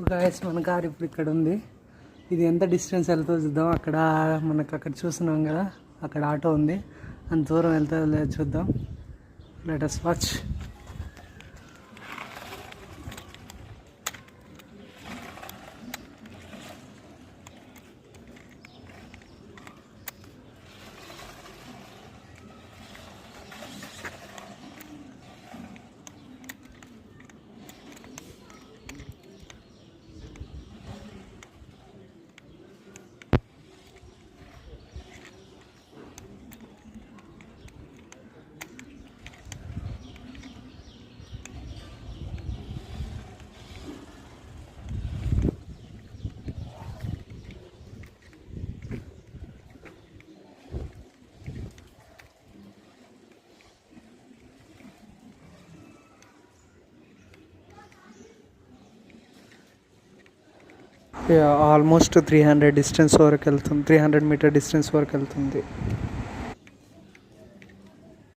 Guys మన car ఇప్పుడు ఇక్కడ ఉంది. ఇది ఎంత డిస్టెన్స్ వెళ్తుందో చూద్దాం. అక్కడ మనకు అక్కడ చూస్తున్నాం కదా, అక్కడ ఆటో ఉంది. అంత దూరం వెళ్తుందో లేదో చూద్దాం. Let us watch. Almost 300 distance వరకు వెళ్తుంది, 300 మీటర్ డిస్టెన్స్ వరకు వెళ్తుంది.